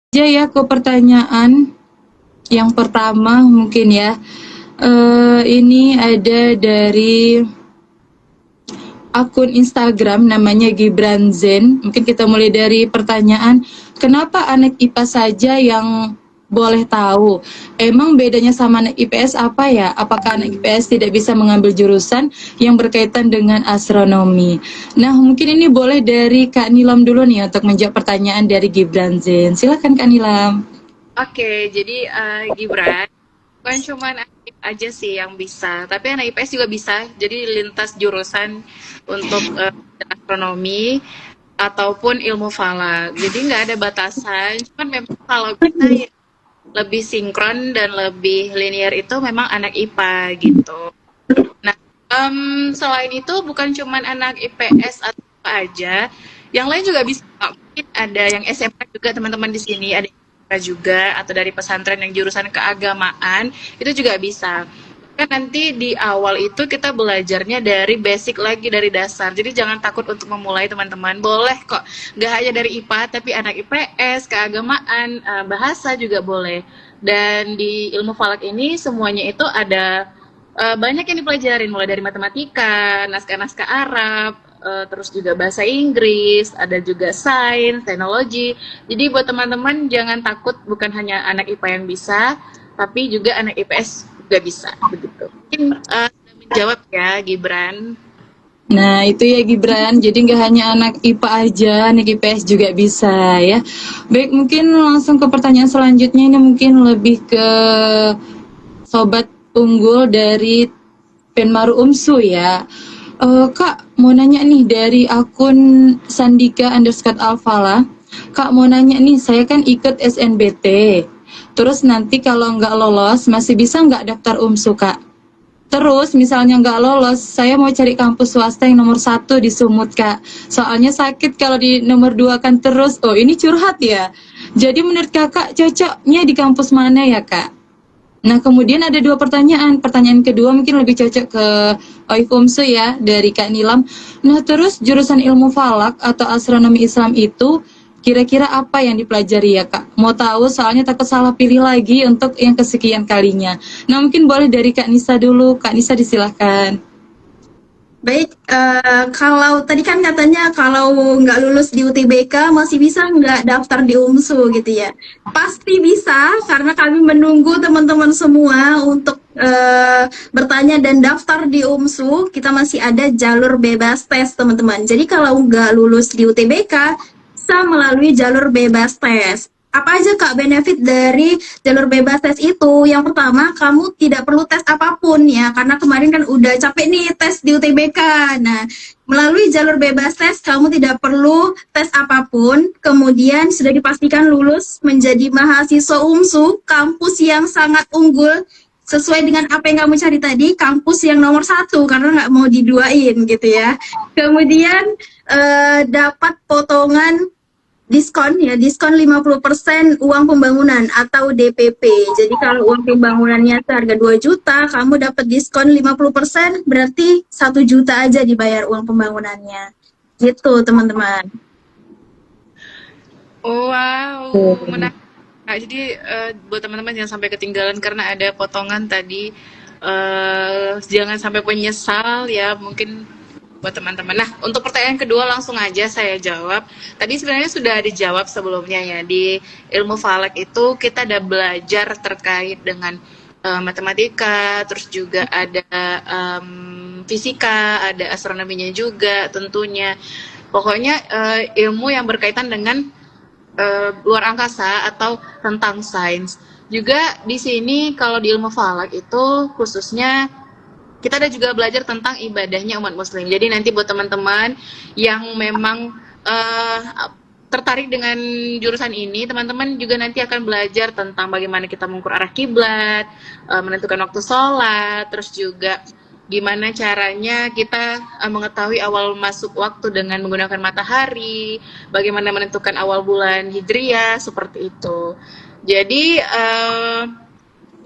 aja ya ke pertanyaan yang pertama mungkin ya. Ini ada dari akun Instagram namanya Gibran Zen. Mungkin kita mulai dari pertanyaan, kenapa anak IPA saja yang boleh tahu? Emang bedanya sama anak IPS apa ya? Apakah anak IPS tidak bisa mengambil jurusan yang berkaitan dengan astronomi? Nah, mungkin ini boleh dari Kak Nilam dulu nih untuk menjawab pertanyaan dari Gibran Zen. Silakan Kak Nilam. Oke, jadi Gibran, bukan cuma anak IPA aja sih yang bisa, tapi anak IPS juga bisa. Jadi lintas jurusan untuk astronomi ataupun ilmu falak. Jadi nggak ada batasan. Cuman memang kalau kita ya lebih sinkron dan lebih linear itu memang anak IPA gitu. Nah, selain itu bukan cuma anak IPS atau apa aja, yang lain juga bisa. Mungkin ada yang SMA juga teman-teman di sini, ada yang SMK juga atau dari pesantren yang jurusan keagamaan itu juga bisa. Kan nanti di awal itu kita belajarnya dari basic lagi dari dasar. Jadi jangan takut untuk memulai teman-teman. Boleh kok. Gak hanya dari IPA tapi anak IPS, keagamaan, bahasa juga boleh. Dan di ilmu falak ini semuanya itu ada banyak yang dipelajarin mulai dari matematika, naskah-naskah Arab, terus juga bahasa Inggris, ada juga sains, teknologi. Jadi buat teman-teman jangan takut, bukan hanya anak IPA yang bisa, tapi juga anak IPS juga bisa begitu. Mungkin sudah menjawab ya Gibran. Nah, itu ya Gibran. Jadi nggak hanya anak IPA aja, anak IPS juga bisa ya. Baik, mungkin langsung ke pertanyaan selanjutnya. Ini mungkin lebih ke sobat unggul dari Penmaru Umsu ya. Kak, mau nanya nih dari akun Sandika underscore Alfala. Kak, mau nanya nih, saya kan ikut SNBT. Terus nanti kalau nggak lolos, masih bisa nggak daftar UMSU, Kak? Terus misalnya nggak lolos, saya mau cari kampus swasta yang nomor satu di Sumut, Kak. Soalnya sakit kalau di nomor dua kan terus. Oh, ini curhat ya. Jadi menurut kakak cocoknya di kampus mana ya, Kak? Nah, kemudian ada dua pertanyaan. Pertanyaan kedua mungkin lebih cocok ke Oifumsu ya, dari Kak Nilam. Nah, terus jurusan ilmu falak atau astronomi Islam itu kira-kira apa yang dipelajari ya, Kak? Mau tahu soalnya takut salah pilih lagi untuk yang kesekian kalinya. Nah, mungkin boleh dari Kak Nisa dulu. Kak Nisa disilahkan. Baik, kalau tadi kan katanya kalau nggak lulus di UTBK masih bisa nggak daftar di UMSU gitu ya? Pasti bisa, karena kami menunggu teman-teman semua untuk bertanya dan daftar di UMSU. Kita masih ada jalur bebas tes, teman-teman. Jadi kalau nggak lulus di UTBK, bisa melalui jalur bebas tes. Apa aja Kak benefit dari jalur bebas tes itu? Yang pertama, kamu tidak perlu tes apapun ya, karena kemarin kan udah capek nih tes di UTBK. Nah, melalui jalur bebas tes, kamu tidak perlu tes apapun, kemudian sudah dipastikan lulus menjadi mahasiswa UMSU, kampus yang sangat unggul, sesuai dengan apa yang kamu cari tadi, kampus yang nomor satu, karena nggak mau diduain gitu ya. Kemudian dapat potongan diskon ya, diskon 50% uang pembangunan atau DPP. Jadi kalau uang pembangunannya seharga 2 juta, kamu dapat diskon 50%, berarti 1 juta aja dibayar uang pembangunannya. Gitu, teman-teman. Wow, menarik. Nah, jadi buat teman-teman jangan sampai ketinggalan karena ada potongan tadi. Jangan sampai menyesal ya, mungkin buat teman-teman. Nah, untuk pertanyaan kedua langsung aja saya jawab. Tadi sebenarnya sudah dijawab sebelumnya ya. Di ilmu falak itu kita ada belajar terkait dengan matematika, terus juga ada fisika, ada astronominya juga tentunya. Pokoknya ilmu yang berkaitan dengan luar angkasa atau tentang sains. Juga di sini kalau di ilmu falak itu khususnya kita ada juga belajar tentang ibadahnya umat muslim. Jadi nanti buat teman-teman yang memang uh, tertarik dengan jurusan ini, teman-teman juga nanti akan belajar tentang bagaimana kita mengukur arah kiblat, menentukan waktu sholat, terus juga gimana caranya kita mengetahui awal masuk waktu dengan menggunakan matahari, bagaimana menentukan awal bulan hijriah, seperti itu. Jadi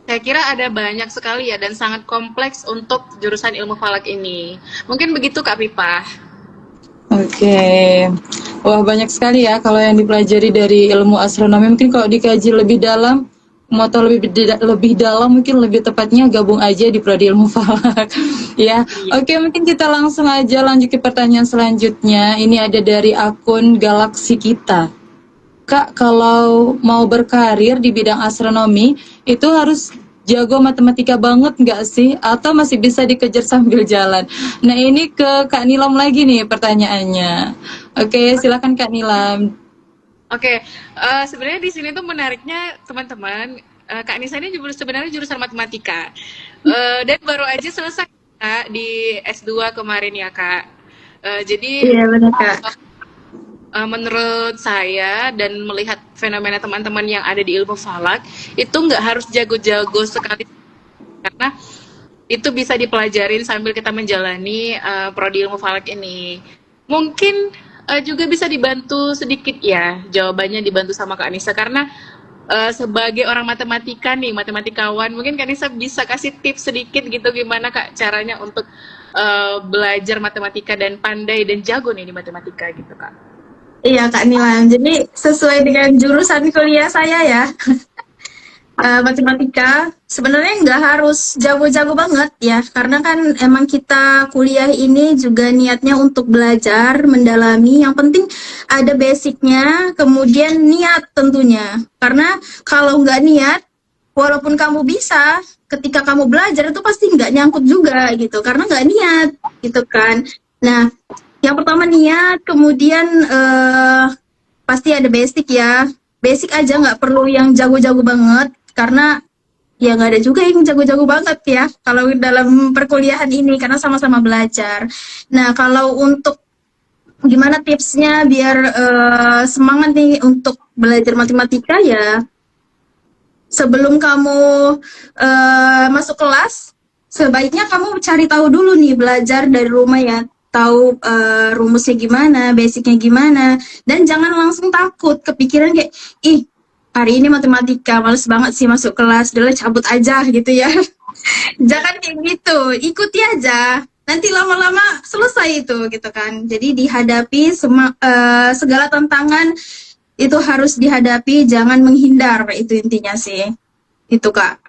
saya kira ada banyak sekali ya dan sangat kompleks untuk jurusan ilmu falak ini. Mungkin begitu Kak Pipa. Oke. Wah, banyak sekali ya kalau yang dipelajari dari ilmu astronomi. Mungkin kalau dikaji lebih dalam, mau tahu lebih dalam, mungkin lebih tepatnya gabung aja di prodi ilmu falak. Ya. Iya. Oke, mungkin kita langsung aja lanjut ke pertanyaan selanjutnya. Ini ada dari akun Galaksi Kita. Kak, kalau mau berkarir di bidang astronomi, itu harus jago matematika banget nggak sih? Atau masih bisa dikejar sambil jalan? Nah, ini ke Kak Nilam lagi nih pertanyaannya. Oke, silakan Kak Nilam. Oke, sebenarnya di sini tuh menariknya teman-teman, Kak Nisa ini sebenarnya jurusan matematika. Dan baru aja selesai Kak, di S2 kemarin ya Kak. Jadi Iya benar Kak. menurut saya dan melihat fenomena teman-teman yang ada di ilmu falak, itu nggak harus jago-jago sekali, karena itu bisa dipelajarin sambil kita menjalani prodi ilmu falak ini. Mungkin juga bisa dibantu sedikit ya, jawabannya dibantu sama Kak Anissa, karena sebagai orang matematika nih, matematikawan, mungkin Kak Anissa bisa kasih tips sedikit gitu gimana Kak caranya untuk belajar matematika dan pandai dan jago nih di matematika gitu Kak. Iya Kak Nilam. Jadi sesuai dengan jurusan kuliah saya ya. Matematika sebenarnya nggak harus jago-jago banget ya, karena kan emang kita kuliah ini juga niatnya untuk belajar, mendalami. Yang penting ada basicnya, kemudian niat tentunya. Karena kalau nggak niat, walaupun kamu bisa, ketika kamu belajar itu pasti nggak nyangkut juga gitu, karena nggak niat gitu kan. Nah, yang pertama niat, kemudian pasti ada basic ya. Basic aja, nggak perlu yang jago-jago banget, karena ya nggak ada juga yang jago-jago banget ya kalau dalam perkuliahan ini, karena sama-sama belajar. Nah, kalau untuk gimana tipsnya biar semangat nih untuk belajar matematika ya, sebelum kamu masuk kelas, sebaiknya kamu cari tahu dulu nih, belajar dari rumah ya, tahu rumusnya gimana, basicnya gimana, dan jangan langsung takut, kepikiran kayak, ih hari ini matematika, males banget sih masuk kelas, udah lah cabut aja gitu ya. Jangan kayak gitu, ikuti aja. Nanti lama-lama selesai itu gitu kan. Jadi dihadapi segala tantangan itu harus dihadapi, jangan menghindar, itu intinya sih. Itu Kak.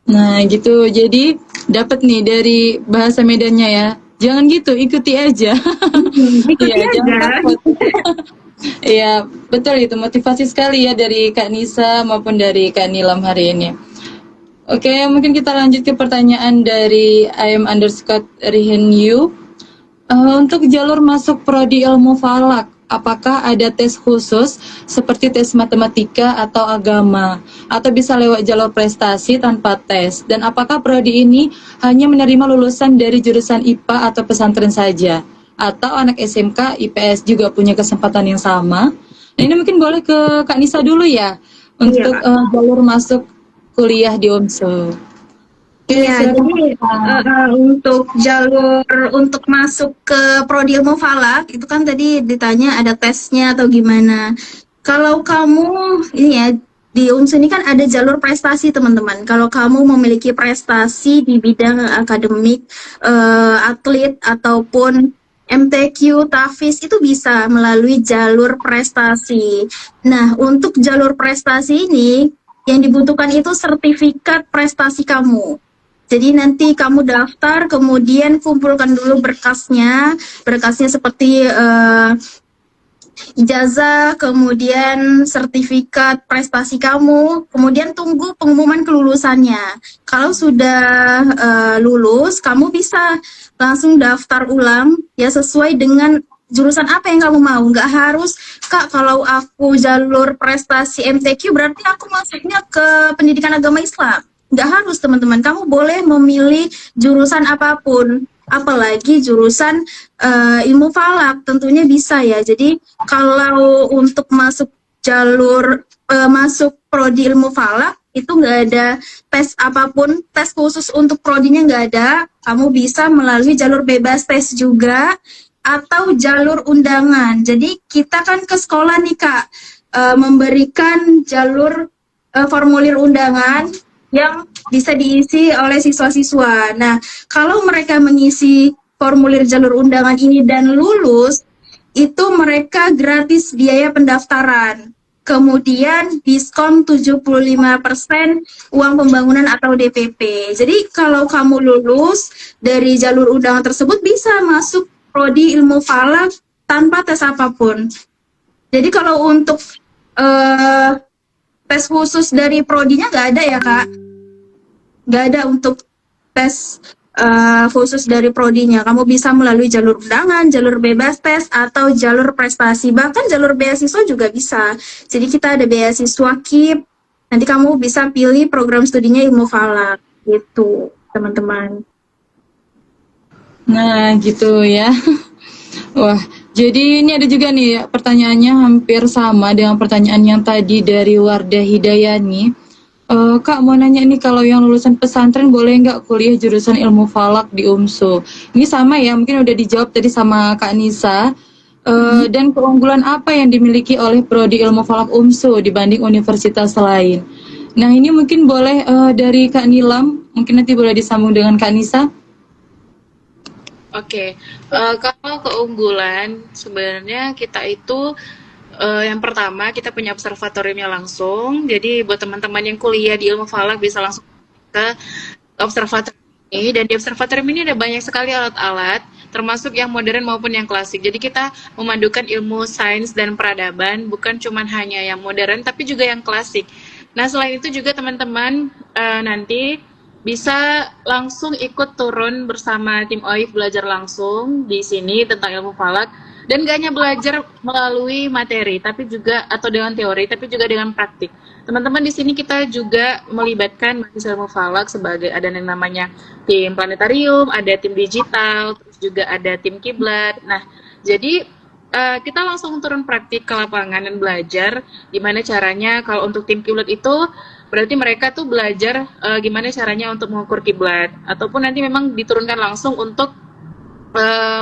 Nah, gitu. Jadi dapat nih dari bahasa Medannya ya. Jangan gitu, ikuti aja. Ikuti Iya, jangan aja. takut. Iya, betul itu motivasi sekali ya dari Kak Nisa maupun dari Kak Nilam hari ini. Oke, mungkin kita lanjut ke pertanyaan dari im_rihenyu. Untuk jalur masuk prodi ilmu falak, apakah ada tes khusus seperti tes matematika atau agama, atau bisa lewat jalur prestasi tanpa tes? Dan apakah prodi ini hanya menerima lulusan dari jurusan IPA atau pesantren saja? Atau anak SMK, IPS juga punya kesempatan yang sama? Nah, ini mungkin boleh ke Kak Nisa dulu ya, untuk Iya. jalur masuk kuliah di UNSU. Oke, Iya, silakan, jadi Kak. untuk jalur untuk masuk ke Prodi Ilmu Falak itu kan tadi ditanya ada tesnya atau gimana. Kalau kamu ini ya, di UNSU ini kan ada jalur prestasi teman-teman. Kalau kamu memiliki prestasi di bidang akademik, atlet ataupun MTQ, TAFIS itu bisa melalui jalur prestasi. Nah, untuk jalur prestasi ini yang dibutuhkan itu sertifikat prestasi kamu. Jadi nanti kamu daftar, kemudian kumpulkan dulu berkasnya. Berkasnya seperti ijazah, kemudian sertifikat prestasi kamu, kemudian tunggu pengumuman kelulusannya. Kalau sudah lulus, kamu bisa langsung daftar ulang ya sesuai dengan jurusan apa yang kamu mau. Nggak harus, Kak, kalau aku jalur prestasi MTQ berarti aku masuknya ke pendidikan agama Islam. Nggak harus, teman-teman. Kamu boleh memilih jurusan apapun. Apalagi jurusan ilmu falak, tentunya bisa ya. Jadi kalau untuk masuk jalur masuk prodi ilmu falak itu nggak ada tes apapun, tes khusus untuk prodinya nggak ada. Kamu bisa melalui jalur bebas tes juga atau jalur undangan. Jadi kita kan ke sekolah nih Kak, memberikan jalur formulir undangan yang bisa diisi oleh siswa-siswa. Nah, kalau mereka mengisi formulir jalur undangan ini dan lulus, itu mereka gratis biaya pendaftaran. Kemudian diskon 75% uang pembangunan atau DPP. Jadi kalau kamu lulus dari jalur undangan tersebut bisa masuk prodi ilmu falak tanpa tes apapun. Jadi kalau untuk tes khusus dari prodinya nggak ada ya Kak? Nggak ada untuk tes khusus dari prodinya. Kamu bisa melalui jalur undangan, jalur bebas tes, atau jalur prestasi. Bahkan jalur beasiswa juga bisa. Jadi kita ada beasiswa KIP. Nanti kamu bisa pilih program studinya ilmu falak. Gitu, teman-teman. Nah, gitu ya. Wah, jadi ini ada juga nih pertanyaannya hampir sama dengan pertanyaan yang tadi dari Wardah Hidayani. Kak mau nanya nih, kalau yang lulusan pesantren boleh nggak kuliah jurusan ilmu falak di UMSU? Ini sama ya, mungkin udah dijawab tadi sama Kak Nisa. Dan keunggulan apa yang dimiliki oleh prodi ilmu falak UMSU dibanding universitas lain? Nah ini mungkin boleh dari Kak Nilam, mungkin nanti boleh disambung dengan Kak Nisa. Oke, kalau keunggulan sebenarnya kita itu yang pertama kita punya observatoriumnya langsung. Jadi buat teman-teman yang kuliah di ilmu falak bisa langsung ke observatorium ini, dan di observatorium ini ada banyak sekali alat-alat termasuk yang modern maupun yang klasik. Jadi kita memadukan ilmu sains dan peradaban, bukan cuma hanya yang modern tapi juga yang klasik. Nah, selain itu juga teman-teman nanti bisa langsung ikut turun bersama tim OIF belajar langsung di sini tentang ilmu falak, dan gak hanya belajar melalui materi tapi juga atau dengan teori tapi juga dengan praktik. Teman-teman di sini kita juga melibatkan mahasiswa ilmu falak sebagai ada yang namanya tim planetarium, ada tim digital, terus juga ada tim kiblat. Nah, jadi kita langsung turun praktik ke lapangan dan belajar gimana caranya. Kalau untuk tim kiblat itu berarti mereka tuh belajar gimana caranya untuk mengukur kiblat, ataupun nanti memang diturunkan langsung untuk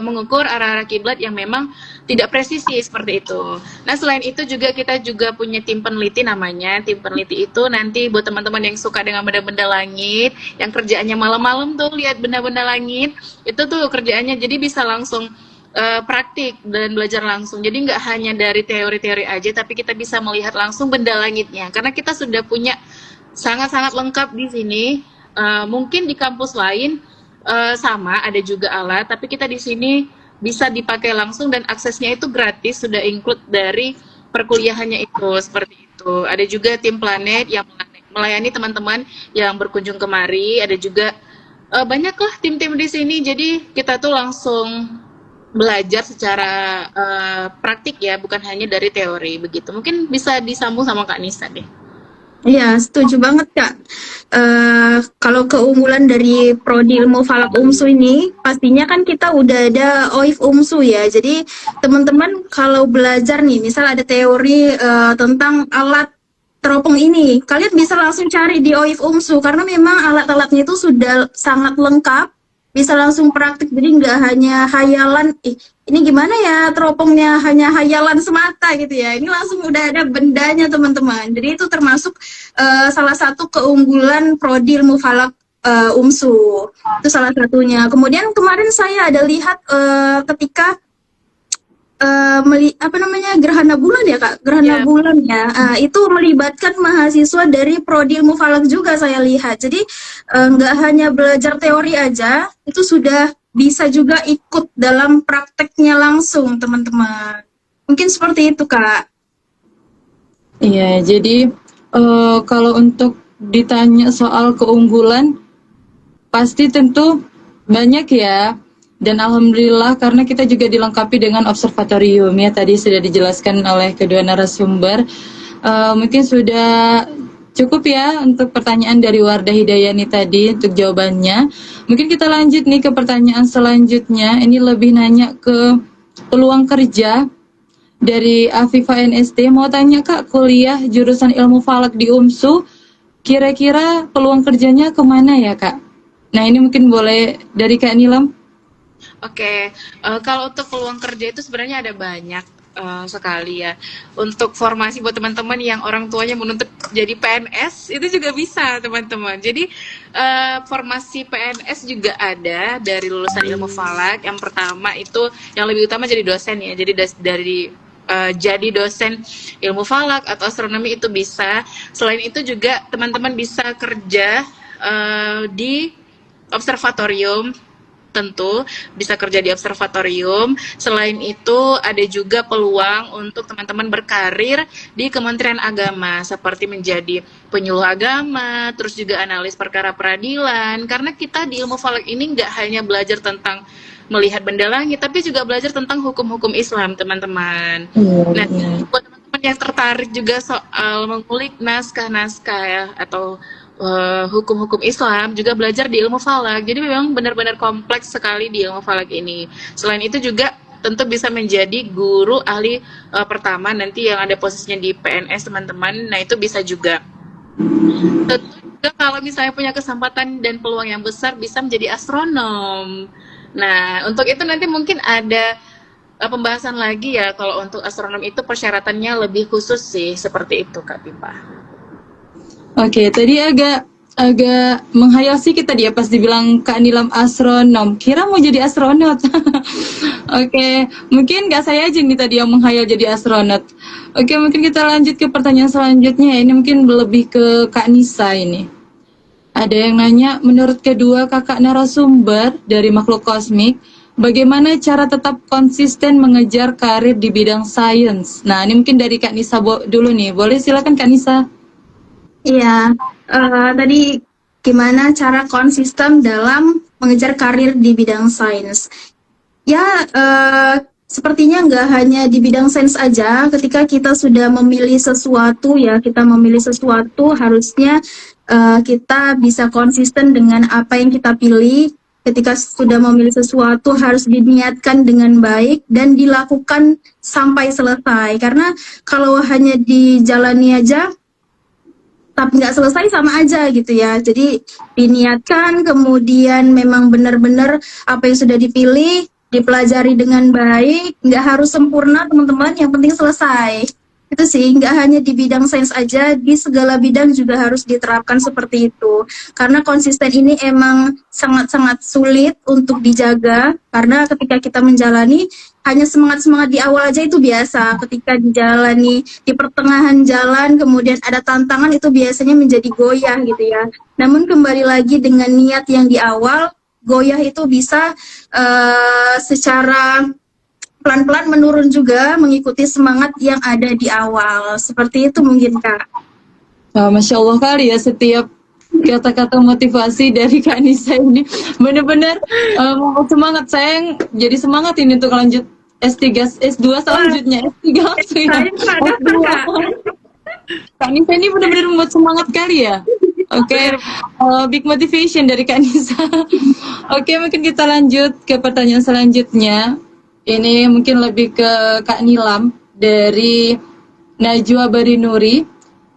mengukur arah-arah kiblat yang memang tidak presisi seperti itu. Nah, selain itu juga kita juga punya tim peneliti namanya. Tim peneliti itu nanti buat teman-teman yang suka dengan benda-benda langit, yang kerjaannya malam-malam tuh lihat benda-benda langit, itu tuh kerjaannya jadi bisa langsung praktik dan belajar langsung. Jadi nggak hanya dari teori-teori aja, tapi kita bisa melihat langsung benda langitnya. Karena kita sudah punya sangat-sangat lengkap di sini. Mungkin di kampus lain sama, ada juga alat, tapi kita di sini bisa dipakai langsung dan aksesnya itu gratis, sudah include dari perkuliahannya itu, seperti itu. Ada juga tim planet yang melayani teman-teman yang berkunjung kemari. Ada juga banyaklah tim-tim di sini. Jadi kita tuh langsung belajar secara praktik ya, bukan hanya dari teori begitu. Mungkin bisa disambung sama Kak Nisa deh. Iya, setuju banget Kak. Kalau keunggulan dari prodi ilmu falak UMSU ini, pastinya kan kita udah ada OIF UMSU ya. Jadi teman-teman kalau belajar nih, misal ada teori tentang alat teropong ini, kalian bisa langsung cari di OIF UMSU karena memang alat-alatnya itu sudah sangat lengkap, bisa langsung praktik. Jadi nggak hanya hayalan, ini gimana ya teropongnya hanya hayalan semata gitu ya. Ini langsung udah ada bendanya teman-teman. Jadi itu termasuk salah satu keunggulan prodi ilmu falak UMSU. Itu salah satunya. Kemudian kemarin saya ada lihat ketika gerhana bulan ya Kak, gerhana bulan ya, itu melibatkan mahasiswa dari prodi ilmu falak juga saya lihat. Jadi nggak hanya belajar teori aja, itu sudah bisa juga ikut dalam prakteknya langsung teman-teman. Mungkin seperti itu Kak. Iya, jadi kalau untuk ditanya soal keunggulan, pasti tentu banyak ya. Dan alhamdulillah karena kita juga dilengkapi dengan observatorium ya, tadi sudah dijelaskan oleh kedua narasumber. Mungkin sudah cukup ya untuk pertanyaan dari Wardah Hidayani tadi untuk jawabannya. Mungkin kita lanjut nih ke pertanyaan selanjutnya. Ini lebih nanya ke peluang kerja dari Afifa NST. Mau tanya Kak, kuliah jurusan ilmu falak di UMSU, kira-kira peluang kerjanya kemana ya Kak? Nah ini mungkin boleh dari Kak Nilam. Oke, kalau untuk peluang kerja itu sebenarnya ada banyak. sekali ya. Untuk formasi buat teman-teman yang orang tuanya menuntut jadi PNS, itu juga bisa teman-teman. Jadi formasi PNS juga ada dari lulusan ilmu falak. Yang pertama itu yang lebih utama jadi dosen ya. Jadi jadi dosen ilmu falak atau astronomi itu bisa. Selain itu juga teman-teman bisa kerja di observatorium, tentu bisa kerja di observatorium. Selain itu ada juga peluang untuk teman-teman berkarir di Kementerian Agama seperti menjadi penyuluh agama, terus juga analis perkara peradilan. Karena kita di ilmu falak ini nggak hanya belajar tentang melihat benda langit, tapi juga belajar tentang hukum-hukum Islam, teman-teman. Nah, buat teman-teman yang tertarik juga soal mengulik naskah-naskah ya, atau hukum-hukum Islam, juga belajar di ilmu falak. Jadi memang benar-benar kompleks sekali di ilmu falak ini. Selain itu juga tentu bisa menjadi guru ahli pertama nanti yang ada posisinya di PNS, teman-teman. Nah, itu bisa juga. Tentu juga kalau misalnya punya kesempatan dan peluang yang besar bisa menjadi astronom. Nah, untuk itu nanti mungkin ada pembahasan lagi ya. Kalau untuk astronom itu persyaratannya lebih khusus sih, seperti itu Kak Pipa. Oke, tadi agak menghayal sih kita dia pas dibilang Kak Nilam astronom. Kira mau jadi astronot. Oke, mungkin nggak saya aja nih tadi yang menghayal jadi astronot. Oke, mungkin kita lanjut ke pertanyaan selanjutnya. Ini mungkin lebih ke Kak Nisa ini. Ada yang nanya, menurut kedua kakak narasumber dari Makhluk Kosmik, bagaimana cara tetap konsisten mengejar karir di bidang sains? Nah, ini mungkin dari Kak Nisa dulu nih. Boleh silakan Kak Nisa. Iya, tadi gimana cara konsisten dalam mengejar karir di bidang sains? Ya, sepertinya nggak hanya di bidang sains aja. Ketika kita sudah memilih sesuatu, ya kita memilih sesuatu harusnya kita bisa konsisten dengan apa yang kita pilih. Ketika sudah memilih sesuatu harus diniatkan dengan baik dan dilakukan sampai selesai. Karena kalau hanya dijalani aja tapi nggak selesai sama aja gitu ya. Jadi diniatkan, kemudian memang benar-benar apa yang sudah dipilih dipelajari dengan baik, nggak harus sempurna teman-teman, yang penting selesai. Itu sih, nggak hanya di bidang sains aja, di segala bidang juga harus diterapkan seperti itu. Karena konsisten ini emang sangat-sangat sulit untuk dijaga, karena ketika kita menjalani, hanya semangat-semangat di awal aja itu biasa. Ketika dijalani di pertengahan jalan, kemudian ada tantangan, itu biasanya menjadi goyah gitu ya. Namun kembali lagi dengan niat yang di awal, goyah itu bisa secara pelan-pelan menurun juga mengikuti semangat yang ada di awal. Seperti itu mungkin Kak. Masya Allah kali ya, setiap kata-kata motivasi dari Kak Nisa ini benar-benar membuat semangat. Saya jadi semangat ini untuk lanjut S3, S2 selanjutnya, S3 maksudnya. S2. Kak Nisa ini benar-benar membuat semangat kali ya. Oke, big motivation dari Kak Nisa. Oke, mungkin kita lanjut ke pertanyaan selanjutnya. Ini mungkin lebih ke Kak Nilam dari Najwa Barinuri.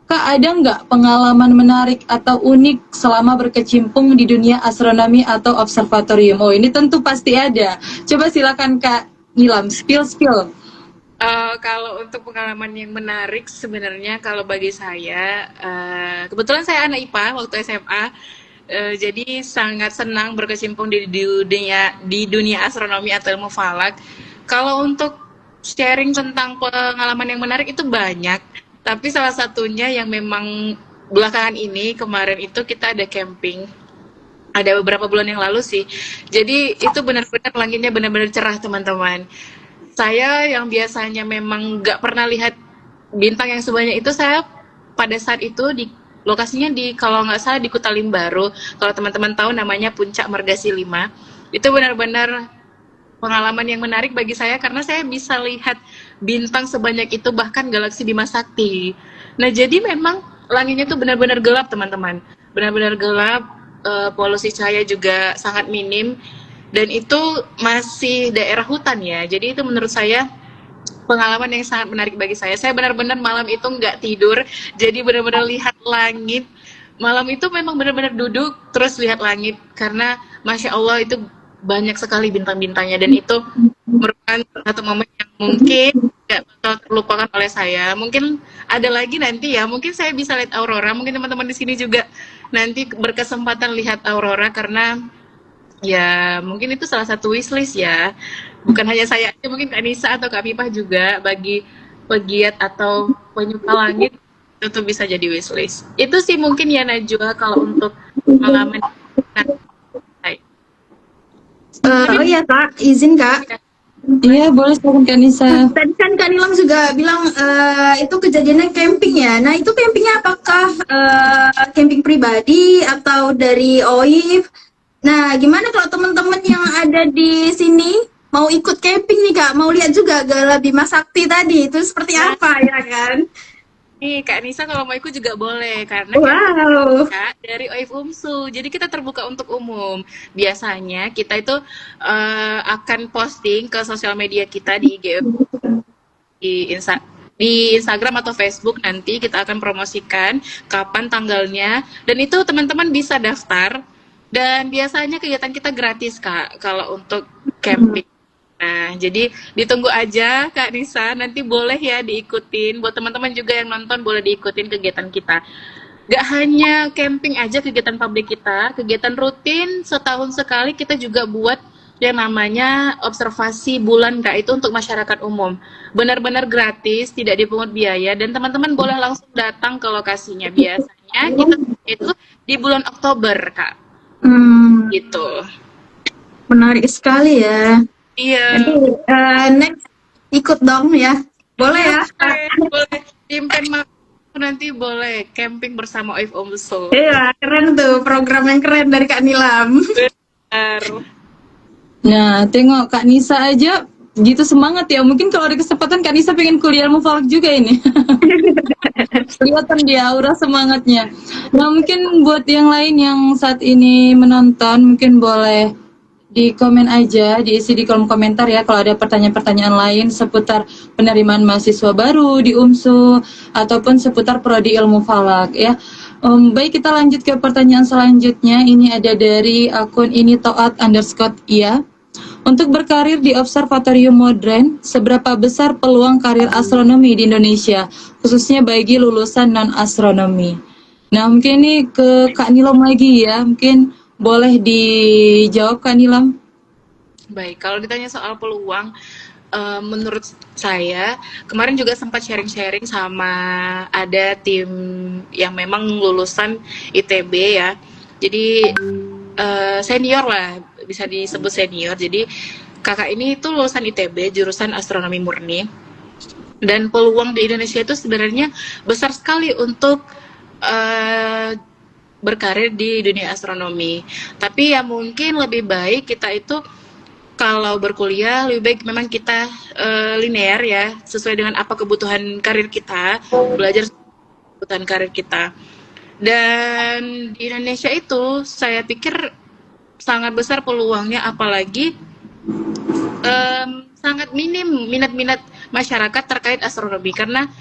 Kak, ada nggak pengalaman menarik atau unik selama berkecimpung di dunia astronomi atau observatorium? Oh, ini tentu pasti ada. Coba silakan Kak Nilam, spill. Kalau untuk pengalaman yang menarik sebenarnya kalau bagi saya, kebetulan saya anak IPA waktu SMA, jadi sangat senang berkecimpung di dunia astronomi atau ilmu falak. Kalau untuk sharing tentang pengalaman yang menarik itu banyak, tapi salah satunya yang memang belakangan ini kemarin itu kita ada camping. Ada beberapa bulan yang lalu sih. Jadi itu benar-benar langitnya benar-benar cerah teman-teman. Saya yang biasanya memang nggak pernah lihat bintang yang sebanyak itu, saya pada saat itu di lokasinya di kalau nggak salah di Kutalim Baru. Kalau teman-teman tahu namanya Puncak Margasi 5. Itu benar-benar pengalaman yang menarik bagi saya karena saya bisa lihat bintang sebanyak itu, bahkan galaksi Bima Sakti. Nah, jadi memang langitnya itu benar-benar gelap teman-teman. Benar-benar gelap, polusi cahaya juga sangat minim. Dan itu masih daerah hutan ya. Jadi itu menurut saya pengalaman yang sangat menarik bagi saya. Saya benar-benar malam itu nggak tidur. Jadi benar-benar lihat langit. Malam itu memang benar-benar duduk terus lihat langit. Karena Masya Allah itu banyak sekali bintang-bintangnya. Dan itu merupakan satu momen yang mungkin nggak bakal terlupakan oleh saya. Mungkin ada lagi nanti ya, mungkin saya bisa lihat aurora, mungkin teman-teman di sini juga nanti berkesempatan lihat aurora, karena ya mungkin itu salah satu wishlist ya. Bukan hanya saya aja, mungkin Kak Nisa atau Kak Pipah juga, bagi pegiat atau penyuka langit itu tuh bisa jadi wishlist. Itu sih mungkin ya Najwa kalau untuk pengalaman. Nah, Oh iya Kak, izin Kak. Iya, boleh silakan Kak Nisa. Tadi kan Kak Nilam juga bilang itu kejadiannya camping ya. Nah itu campingnya apakah camping pribadi atau dari OIF? Nah gimana kalau teman-teman yang ada di sini mau ikut camping nih Kak, mau lihat juga Gala Bima Sakti tadi itu seperti apa ya kan? nih Kak Nisa kalau mau ikut juga boleh, karena Wow. Kak, dari OIF UMSU. Jadi kita terbuka untuk umum. Biasanya kita itu akan posting ke sosial media kita di IG, di Instagram atau Facebook, nanti kita akan promosikan kapan tanggalnya, dan itu teman-teman bisa daftar, dan biasanya kegiatan kita gratis Kak kalau untuk camping. Nah, jadi ditunggu aja Kak Nisa, nanti boleh ya diikutin. Buat teman-teman juga yang nonton, boleh diikutin kegiatan kita. Gak hanya camping aja kegiatan publik kita, kegiatan rutin setahun sekali kita juga buat yang namanya observasi bulan Kak, itu untuk masyarakat umum. Benar-benar gratis, tidak dipungut biaya, dan teman-teman boleh langsung datang ke lokasinya. Biasanya kita itu di bulan Oktober Kak, gitu. Menarik sekali ya. Iya. Nanti next ikut dong ya. Boleh ya? Boleh. Timpen nanti boleh camping bersama OIF UMSU. Iya, keren tuh, program yang keren dari Kak Nilam. Benar. Nah, tengok Kak Nisa aja gitu semangat ya. Mungkin kalau ada kesempatan Kak Nisa pengen kuliah ilmu falak juga ini. Kelihatan dia aura semangatnya. Nah, mungkin buat yang lain yang saat ini menonton, mungkin boleh di komen aja, diisi di kolom komentar ya kalau ada pertanyaan-pertanyaan lain seputar penerimaan mahasiswa baru di UMSU ataupun seputar prodi ilmu falak ya. Baik, kita lanjut ke pertanyaan selanjutnya. Ini ada dari akun ini toat_ia. Untuk berkarir di observatorium modern, seberapa besar peluang karir astronomi di Indonesia, khususnya bagi lulusan non-astronomi? Nah, mungkin ini ke Kak Nilam lagi ya, mungkin boleh dijawab Kak Nilam. Baik, kalau ditanya soal peluang, menurut saya kemarin juga sempat sharing-sharing sama ada tim yang memang lulusan ITB ya. Jadi senior lah, bisa disebut senior. Jadi kakak ini itu lulusan ITB jurusan astronomi murni. Dan peluang di Indonesia itu sebenarnya besar sekali untuk berkarir di dunia astronomi. Tapi ya mungkin lebih baik kita itu kalau berkuliah lebih baik memang kita linear ya, sesuai dengan apa kebutuhan karir kita, belajar kebutuhan karir kita. Dan di Indonesia itu saya pikir sangat besar peluangnya, apalagi sangat minim minat-minat masyarakat terkait astronomi, karena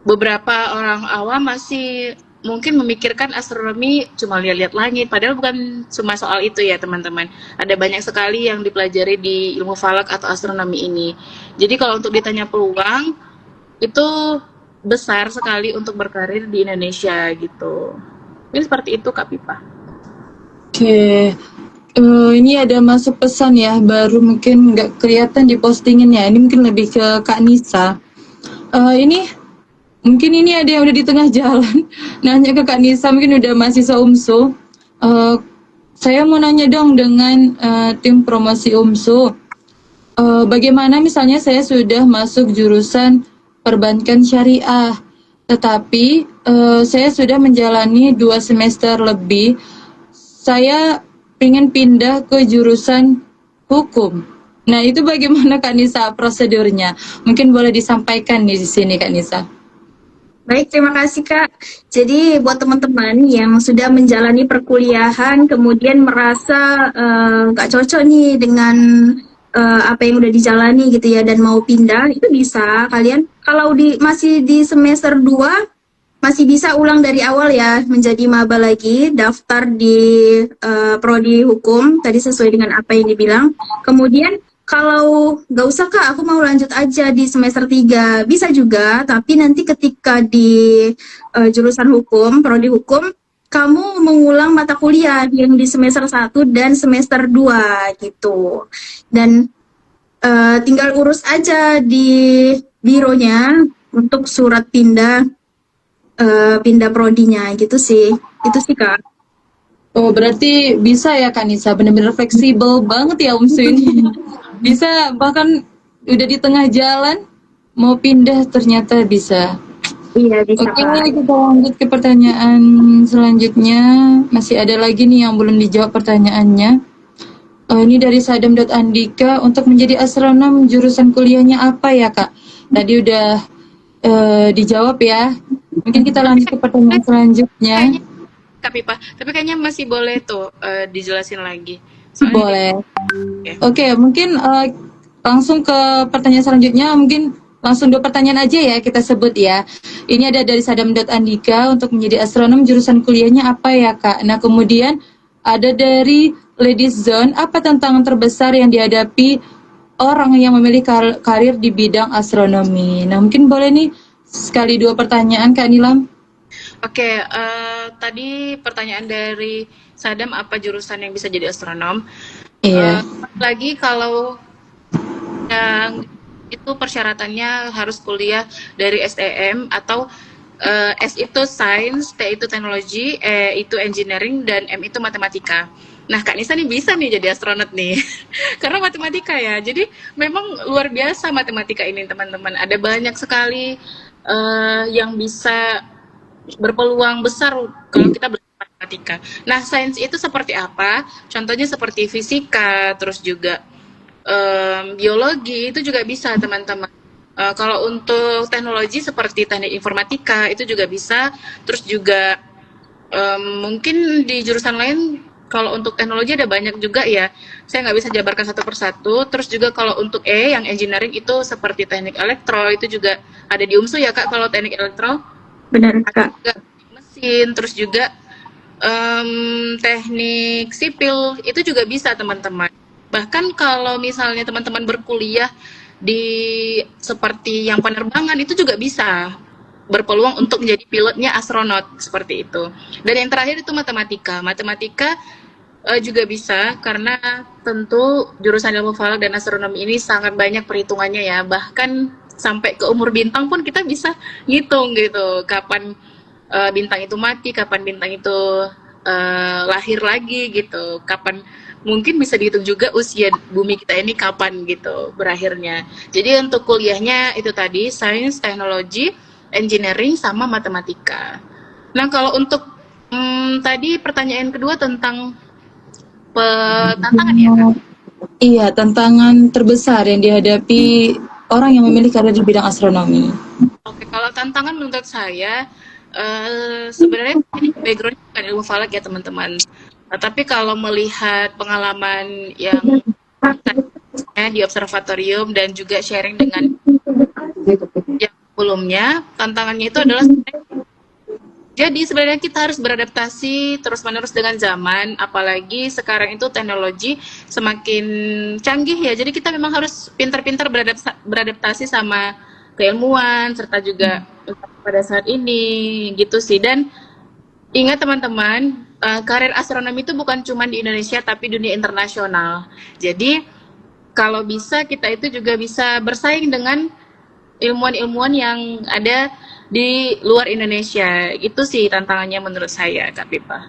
beberapa orang awam masih mungkin memikirkan astronomi cuma lihat-lihat langit, padahal bukan cuma soal itu ya teman-teman. Ada banyak sekali yang dipelajari di ilmu falak atau astronomi ini. Jadi kalau untuk ditanya peluang, itu besar sekali untuk berkarir di Indonesia gitu. Ini seperti itu Kak Pipa. Oke. Ini ada masuk pesan ya, baru mungkin nggak kelihatan di postingannya. Ini mungkin lebih ke Kak Nisa. Mungkin ini ada yang udah di tengah jalan. Nanya ke Kak Nisa, mungkin udah mahasiswa UMSU. Saya mau nanya dong dengan tim promosi UMSU. Bagaimana misalnya saya sudah masuk jurusan perbankan syariah, tetapi saya sudah menjalani 2 semester lebih. Saya ingin pindah ke jurusan hukum. Nah, itu bagaimana Kak Nisa prosedurnya? Mungkin boleh disampaikan di sini Kak Nisa. Baik, terima kasih Kak. Jadi buat teman-teman yang sudah menjalani perkuliahan kemudian merasa nggak cocok nih dengan apa yang udah dijalani gitu ya dan mau pindah, itu bisa kalian kalau masih di semester 2 masih bisa ulang dari awal ya, menjadi maba lagi, daftar di prodi hukum tadi sesuai dengan apa yang dibilang. Kemudian kalau nggak usah Kak, aku mau lanjut aja di semester 3. Bisa juga, tapi nanti ketika di jurusan hukum, prodi hukum, kamu mengulang mata kuliah yang di semester 1 dan semester 2 gitu. Dan tinggal urus aja di bironya untuk surat pindah prodinya gitu sih. Itu sih Kak. Oh, berarti bisa ya Kak Nisa, benar-benar fleksibel banget ya UMSU ini. Bisa bahkan udah di tengah jalan mau pindah ternyata bisa. Iya, bisa Oke, Kak. kita lanjut ke pertanyaan selanjutnya. Masih ada lagi nih yang belum dijawab pertanyaannya. Ini dari Sadam.Andika, untuk menjadi astronom jurusan kuliahnya apa ya Kak? Tadi udah dijawab ya. Mungkin kita lanjut ke pertanyaan selanjutnya. Kayaknya Kak Pipa, tapi kayaknya masih boleh tuh dijelasin lagi. Soalnya Boleh. Oke. Oke, mungkin langsung ke pertanyaan selanjutnya. Mungkin langsung 2 pertanyaan aja ya kita sebut ya. Ini ada dari Sadam.Andika, untuk menjadi astronom jurusan kuliahnya apa ya Kak? Nah kemudian ada dari Ladies Zone, apa tantangan terbesar yang dihadapi orang yang memilih karir di bidang astronomi? Nah mungkin boleh nih sekali 2 pertanyaan Kak Nilam. Oke, tadi pertanyaan dari Sadam, apa jurusan yang bisa jadi astronom? Iya. Lagi kalau yang itu persyaratannya harus kuliah dari STM atau S itu Science, T itu Teknologi, E itu Engineering, dan M itu Matematika. Nah, Kak Nisa nih bisa nih jadi astronot nih, karena matematika ya. Jadi memang luar biasa matematika ini teman-teman. Ada banyak sekali yang bisa berpeluang besar kalau kita belajar matematika. Nah, sains itu seperti apa? Contohnya seperti fisika, terus juga biologi itu juga bisa teman-teman. Kalau untuk teknologi seperti teknik informatika itu juga bisa. Terus juga mungkin di jurusan lain kalau untuk teknologi ada banyak juga ya. Saya nggak bisa jabarkan satu persatu. Terus juga kalau untuk yang engineering itu seperti teknik elektro itu juga ada di UMSU ya Kak. Kalau teknik elektro Benar ada Kak. juga mesin. Terus juga teknik sipil itu juga bisa teman-teman. Bahkan kalau misalnya teman-teman berkuliah di seperti yang penerbangan itu juga bisa berpeluang untuk menjadi pilotnya astronot seperti itu. Dan yang terakhir itu matematika. Matematika juga bisa karena tentu jurusan ilmu falak dan astronomi ini sangat banyak perhitungannya ya. Bahkan sampai ke umur bintang pun kita bisa ngitung gitu. Kapan bintang itu mati, kapan bintang itu lahir lagi gitu. Kapan mungkin bisa dihitung juga usia bumi kita ini kapan gitu berakhirnya. Jadi untuk kuliahnya itu tadi sains, teknologi, engineering sama matematika. Nah, kalau untuk tadi pertanyaan kedua tentang tantangan ya Kak. Iya, tantangan terbesar yang dihadapi orang yang memilih karir di bidang astronomi. Oke, kalau tantangan menurut saya sebenarnya ini background bukan ilmu falak ya teman-teman. Tapi kalau melihat pengalaman yang di observatorium dan juga sharing dengan yang sebelumnya, tantangannya itu adalah jadi sebenarnya kita harus beradaptasi terus-menerus dengan zaman, apalagi sekarang itu teknologi semakin canggih ya. Jadi kita memang harus pintar-pintar beradaptasi sama keilmuan serta juga pada saat ini gitu sih. Dan ingat teman-teman, karir astronomi itu bukan cuma di Indonesia tapi dunia internasional. Jadi kalau bisa kita itu juga bisa bersaing dengan ilmuwan-ilmuwan yang ada di luar Indonesia. Itu sih tantangannya menurut saya, Kak Pipa.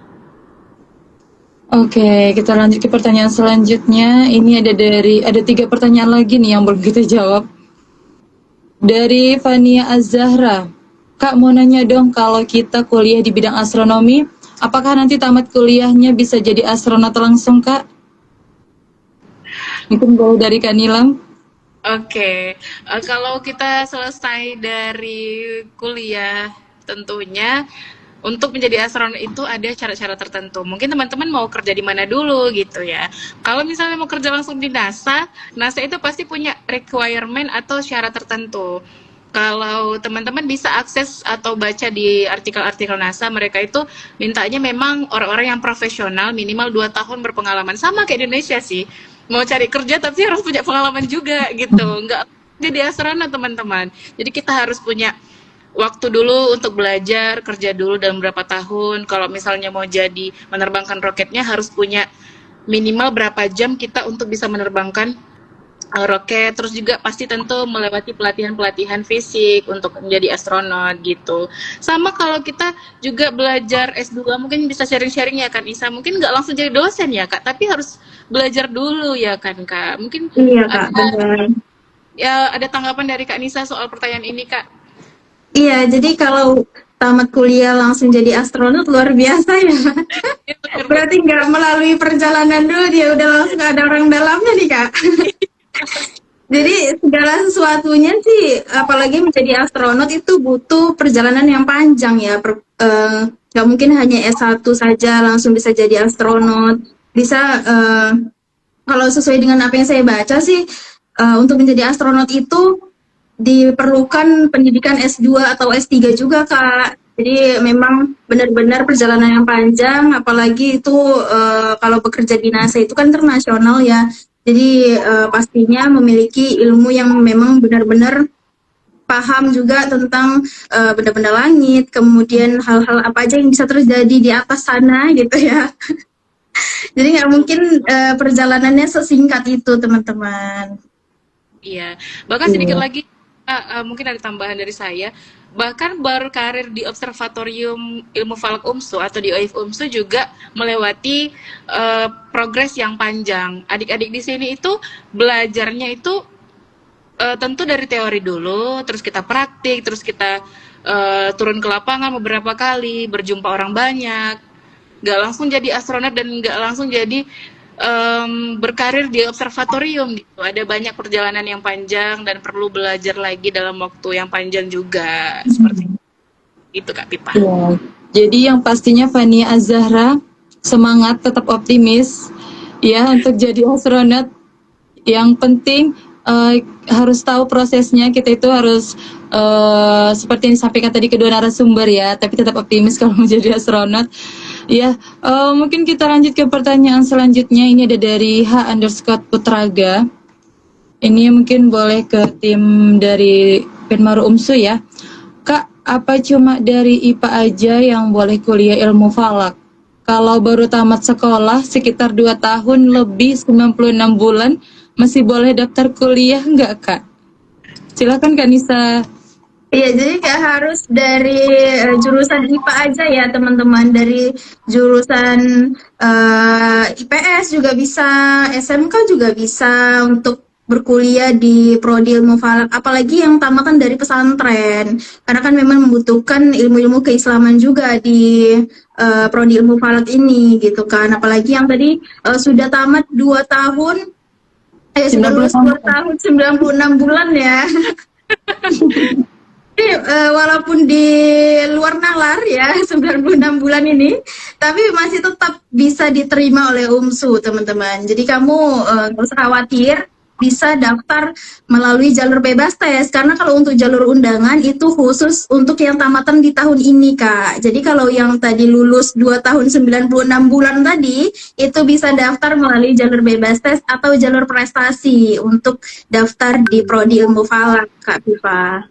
Oke, kita lanjut ke pertanyaan selanjutnya. Ini ada 3 pertanyaan lagi nih yang belum kita jawab. Dari Fania Az-Zahra. Kak mau nanya dong, kalau kita kuliah di bidang astronomi, apakah nanti tamat kuliahnya bisa jadi astronot langsung Kak? Mungkin boleh dari Kak Nilam. Oke, kalau kita selesai dari kuliah, tentunya untuk menjadi astronot itu ada syarat-syarat tertentu. Mungkin teman-teman mau kerja di mana dulu gitu ya. Kalau misalnya mau kerja langsung di NASA, NASA itu pasti punya requirement atau syarat tertentu. Kalau teman-teman bisa akses atau baca di artikel-artikel NASA, mereka itu mintanya memang orang-orang yang profesional, minimal 2 tahun berpengalaman. Sama kayak di Indonesia sih. mau cari kerja tapi harus punya pengalaman juga gitu. Nggak jadi astronot teman-teman. Jadi kita harus punya waktu dulu untuk belajar, kerja dulu dalam berapa tahun. Kalau misalnya mau jadi menerbangkan roketnya harus punya minimal berapa jam kita untuk bisa menerbangkan roket. Terus juga pasti tentu melewati pelatihan-pelatihan fisik untuk menjadi astronot gitu. Sama kalau kita juga belajar S2 mungkin bisa sharing-sharing ya kan Isa. Mungkin nggak langsung jadi dosen ya Kak, tapi harus belajar dulu ya kan Kak. Mungkin Iya Kak, ada benar. ada tanggapan dari Kak Nisa soal pertanyaan ini Kak. Iya, jadi kalau tamat kuliah langsung jadi astronot luar biasa ya. Berarti nggak melalui perjalanan dulu, dia udah langsung ada orang dalamnya nih Kak. Jadi segala sesuatunya sih, apalagi menjadi astronot itu butuh perjalanan yang panjang ya. Nggak mungkin hanya S1 saja langsung bisa jadi astronot. Bisa, kalau sesuai dengan apa yang saya baca sih, untuk menjadi astronot itu diperlukan pendidikan S2 atau S3 juga Kak. Jadi memang benar-benar perjalanan yang panjang, apalagi itu kalau bekerja di NASA itu kan internasional ya. Jadi pastinya memiliki ilmu yang memang benar-benar paham juga tentang benda-benda langit, kemudian hal-hal apa aja yang bisa terjadi di atas sana gitu ya. Jadi nggak mungkin perjalanannya sesingkat itu teman-teman. Iya, bahkan sedikit Iya. lagi mungkin ada tambahan dari saya. Bahkan baru karir di Observatorium Ilmu Falak UMSU atau di OIF UMSU juga melewati progres yang panjang. Adik-adik di sini itu belajarnya itu tentu dari teori dulu, terus kita praktik, terus kita turun ke lapangan beberapa kali, berjumpa orang banyak. Nggak langsung jadi astronot dan nggak langsung jadi berkarir di observatorium gitu. Ada banyak perjalanan yang panjang dan perlu belajar lagi dalam waktu yang panjang juga. Seperti itu Kak Pipa. Iya. Jadi yang pastinya Fania Azahra semangat, tetap optimis ya untuk jadi astronot. Yang penting harus tahu prosesnya. Kita itu harus seperti yang disampaikan tadi kedua narasumber ya, tapi tetap optimis kalau menjadi astronot. Ya, mungkin kita lanjut ke pertanyaan selanjutnya. Ini ada dari H_Putraga. Ini mungkin boleh ke tim dari Penmaru UMSU ya. Kak, apa cuma dari IPA aja yang boleh kuliah ilmu falak? Kalau baru tamat sekolah sekitar 2 tahun lebih 96 bulan masih boleh daftar kuliah nggak Kak? Silakan Kak Nisa. Iya, jadi nggak harus dari jurusan IPA aja ya teman-teman. Dari jurusan IPS juga bisa, SMK juga bisa untuk berkuliah di Prodi Ilmu Falak. Apalagi yang tamatan dari pesantren, karena kan memang membutuhkan ilmu-ilmu keislaman juga di Prodi Ilmu Falak ini gitu kan. Apalagi yang tadi sudah tamat 2 tahun, sudah lulus 2 tahun 96 bulan ya. Jadi, walaupun di luar nalar ya 96 bulan ini, tapi masih tetap bisa diterima oleh UMSU teman-teman. Jadi kamu nggak usah khawatir, bisa daftar melalui jalur bebas tes. Karena kalau untuk jalur undangan itu khusus untuk yang tamatan di tahun ini Kak. Jadi kalau yang tadi lulus 2 tahun 96 bulan tadi, itu bisa daftar melalui jalur bebas tes atau jalur prestasi untuk daftar di Prodi Ilmu Falak Kak Viva.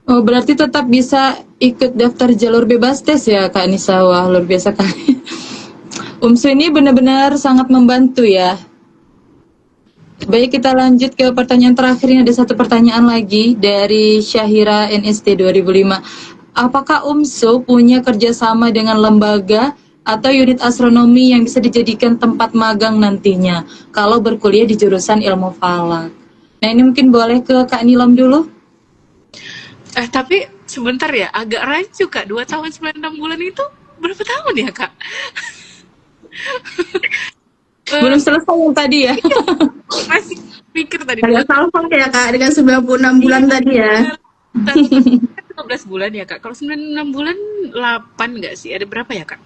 Oh, berarti tetap bisa ikut daftar jalur bebas tes ya Kak Nisa. Wah, luar biasa kali. UMSU ini benar-benar sangat membantu ya. Baik, kita lanjut ke pertanyaan terakhir. Ini ada satu pertanyaan lagi dari Syahira NST 2005. Apakah UMSU punya kerjasama dengan lembaga atau unit astronomi yang bisa dijadikan tempat magang nantinya kalau berkuliah di jurusan ilmu falak? Nah, ini mungkin boleh ke Kak Nilam dulu. Tapi sebentar ya, agak rancu Kak. 2 tahun 96 bulan itu berapa tahun ya Kak? Belum selesai yang tadi ya. Masih pikir tadi. Agak salfok ya Kak dengan 96 bulan tadi ya. 15 bulan ya Kak. Kalau 96 bulan 8 nggak sih? Ada berapa ya Kak?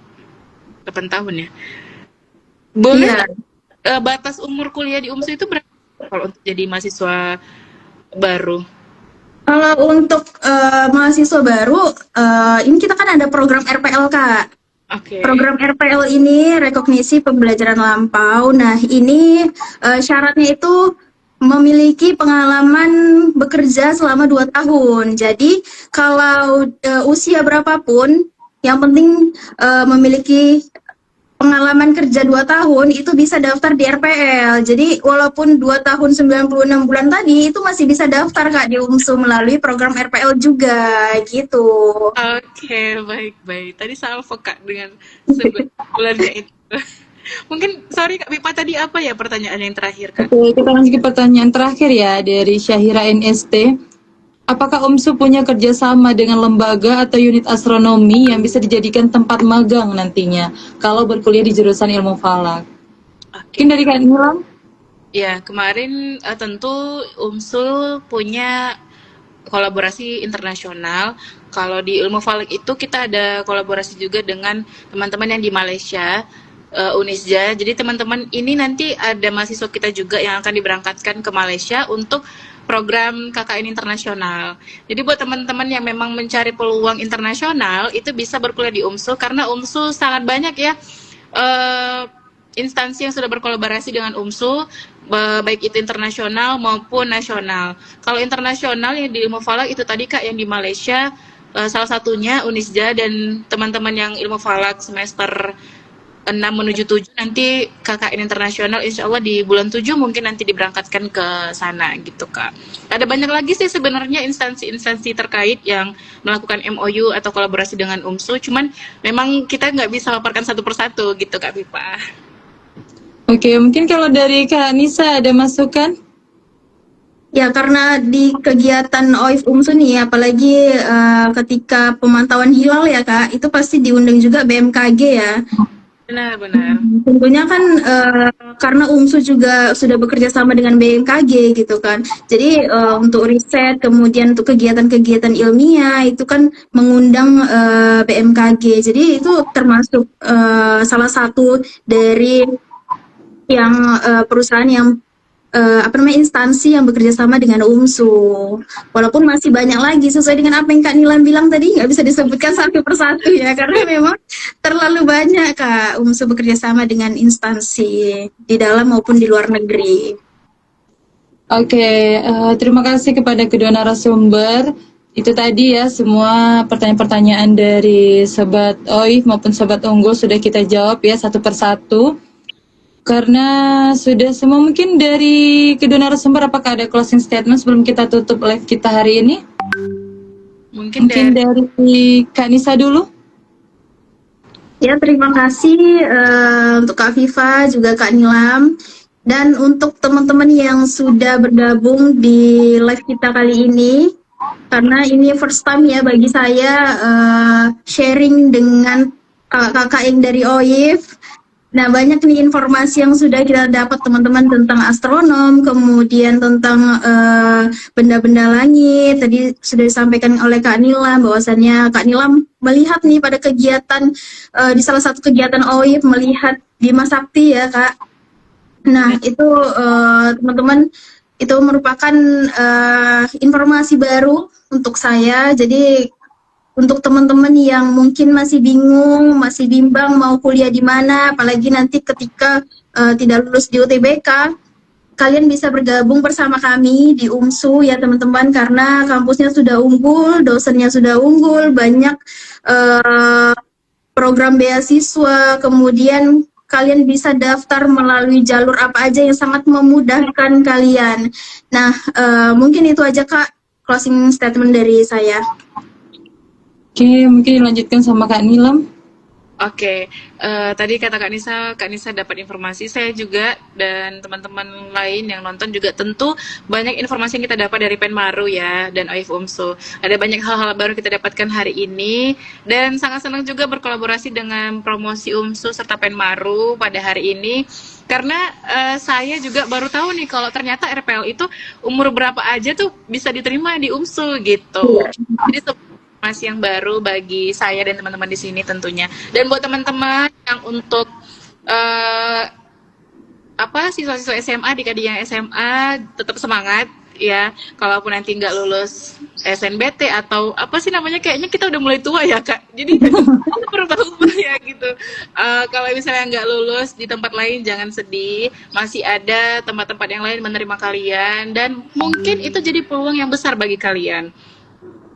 8 tahun ya. Boleh Iya. nggak, batas umur kuliah di UMSU itu berapa kalau untuk jadi mahasiswa baru? Kalau untuk mahasiswa baru, ini kita kan ada program RPL Kak. Oke. Program RPL ini rekognisi pembelajaran lampau. Nah, ini syaratnya itu memiliki pengalaman bekerja selama 2 tahun. Jadi, kalau usia berapapun, yang penting memiliki pengalaman kerja 2 tahun itu bisa daftar di RPL. Jadi walaupun 2 tahun 96 bulan tadi itu masih bisa daftar Kak di UMSU melalui program RPL juga gitu. Oke, baik-baik. Tadi salah peka dengan bulannya itu. Mungkin, sorry Kak Pipa, tadi apa ya pertanyaan yang terakhir, Kak? Oke, kita lanjut ke pertanyaan terakhir ya dari Syahira NST. Apakah UMSU punya kerjasama dengan lembaga atau unit astronomi yang bisa dijadikan tempat magang nantinya kalau berkuliah di jurusan ilmu falak? Oke. Mungkin dari Kak Nilam? Ya, kemarin tentu UMSUL punya kolaborasi internasional. Kalau di ilmu falak itu kita ada kolaborasi juga dengan teman-teman yang di Malaysia, Unisja. Jadi teman-teman ini nanti ada mahasiswa kita juga yang akan diberangkatkan ke Malaysia untuk program KKN internasional. Jadi buat teman-teman yang memang mencari peluang internasional itu bisa berkuliah di UMSU karena UMSU sangat banyak ya instansi yang sudah berkolaborasi dengan UMSU, baik itu internasional maupun nasional. Kalau internasional yang di ilmu falak itu tadi Kak yang di Malaysia, salah satunya Unisja dan teman-teman yang ilmu falak semester 6 menuju 7 nanti KKN internasional insya Allah di bulan 7 mungkin nanti diberangkatkan ke sana gitu Kak. Ada banyak lagi sih sebenarnya instansi-instansi terkait yang melakukan MOU atau kolaborasi dengan UMSU, cuman memang kita nggak bisa paparkan satu persatu gitu Kak Pipa. Oke, mungkin kalau dari Kak Nisa ada masukan? Ya, karena di kegiatan OIF UMSU nih, apalagi ketika pemantauan hilal ya Kak, itu pasti diundang juga BMKG ya. Benar-benar. Tentunya kan karena UMSU juga sudah bekerja sama dengan BMKG gitu kan. Jadi untuk riset, kemudian untuk kegiatan-kegiatan ilmiah itu kan mengundang BMKG. Jadi itu termasuk salah satu dari yang perusahaan yang instansi yang bekerja sama dengan UMSU. Walaupun masih banyak lagi sesuai dengan apa yang Kak Nilam bilang tadi nggak bisa disebutkan satu persatu ya karena memang terlalu banyak Kak UMSU bekerja sama dengan instansi di dalam maupun di luar negeri. Oke, terima kasih kepada kedua narasumber. Itu tadi ya semua pertanyaan-pertanyaan dari Sobat OIF maupun Sobat Unggul sudah kita jawab ya satu persatu. Karena sudah semua, mungkin dari kedua narasumber apakah ada closing statement sebelum kita tutup live kita hari ini? Mungkin dari Kak Nisa dulu. Ya, terima kasih untuk Kak Viva, juga Kak Nilam. Dan untuk teman-teman yang sudah bergabung di live kita kali ini, karena ini first time ya bagi saya sharing dengan kakak-kakak yang dari OIF. Nah, banyak nih informasi yang sudah kita dapat teman-teman tentang astronom, kemudian tentang benda-benda langit. Tadi sudah disampaikan oleh Kak Nilam bahwasannya Kak Nilam melihat nih pada kegiatan di salah satu kegiatan OIF melihat Bima Sakti ya Kak. Nah, itu teman-teman itu merupakan informasi baru untuk saya. Jadi untuk teman-teman yang mungkin masih bingung, masih bimbang mau kuliah di mana, apalagi nanti ketika tidak lulus di UTBK, kalian bisa bergabung bersama kami di UMSU ya teman-teman, karena kampusnya sudah unggul, dosennya sudah unggul, banyak program beasiswa, kemudian kalian bisa daftar melalui jalur apa aja yang sangat memudahkan kalian. Nah, mungkin itu aja Kak, closing statement dari saya. Oke, mungkin dilanjutkan sama Kak Nilam. Oke, tadi kata Kak Nisa dapat informasi, saya juga dan teman-teman lain yang nonton juga tentu banyak informasi yang kita dapat dari Penmaru ya dan OIF UMSU. Ada banyak hal-hal baru kita dapatkan hari ini dan sangat senang juga berkolaborasi dengan promosi UMSU serta Penmaru pada hari ini. Karena saya juga baru tahu nih kalau ternyata RPL itu umur berapa aja tuh bisa diterima di UMSU gitu. Jadi informasi yang baru bagi saya dan teman-teman di sini tentunya. Dan buat teman-teman yang untuk siswa-siswa SMA di yang SMA tetap semangat ya. Kalaupun nanti nggak lulus SNBT atau apa sih namanya, kayaknya kita udah mulai tua ya Kak. Jadi berubah-ubah ya. saya gitu. Kalau misalnya nggak lulus di tempat lain jangan sedih, masih ada tempat-tempat yang lain menerima kalian dan mungkin itu jadi peluang yang besar bagi kalian.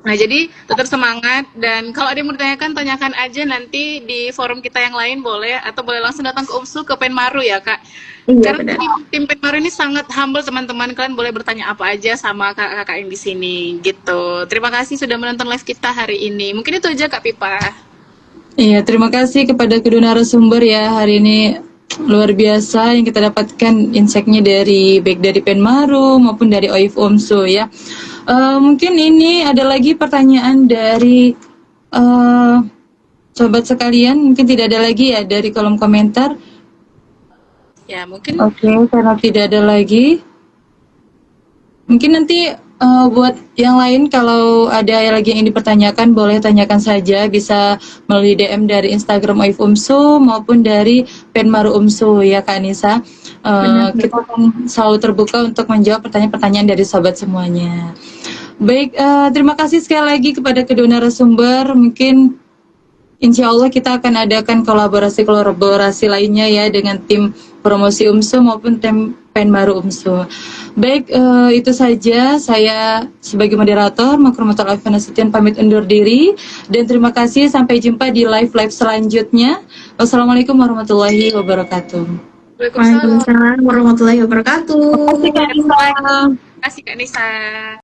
Nah, jadi tetap semangat dan kalau ada yang mau ditanyakan, tanyakan aja nanti di forum kita yang lain boleh atau boleh langsung datang ke UMSU ke Penmaru ya, Kak. Iya, Karena benar. tim Penmaru ini sangat humble teman-teman, kalian boleh bertanya apa aja sama kakak-kakak yang di sini gitu. Terima kasih sudah menonton live kita hari ini. Mungkin itu aja Kak Pipa. Iya, terima kasih kepada kedua narasumber ya hari ini luar biasa yang kita dapatkan insight-nya dari baik dari Penmaru maupun dari OIF UMSU ya. Mungkin ini ada lagi pertanyaan dari sobat sekalian, mungkin tidak ada lagi ya dari kolom komentar. Ya, mungkin Oke, karena tidak ada lagi, mungkin nanti buat yang lain kalau ada lagi yang dipertanyakan boleh tanyakan saja, bisa melalui DM dari Instagram OIF UMSU maupun dari Penmaru UMSU ya Kak Anissa. Kita akan selalu terbuka untuk menjawab pertanyaan-pertanyaan dari sobat semuanya. Baik, terima kasih sekali lagi kepada kedua narasumber. Mungkin insya Allah kita akan adakan kolaborasi lainnya ya dengan tim promosi UMSU maupun tim Penmaru UMSU. Baik, itu saja saya sebagai moderator Makromatul Alif Nasution pamit undur diri dan terima kasih, sampai jumpa di live selanjutnya. Wassalamualaikum warahmatullahi wabarakatuh. Waalaikumsalam. Waalaikumsalam warahmatullahi wabarakatuh. Terima kasih Kak Anissa. Terima kasih Kak Nisa.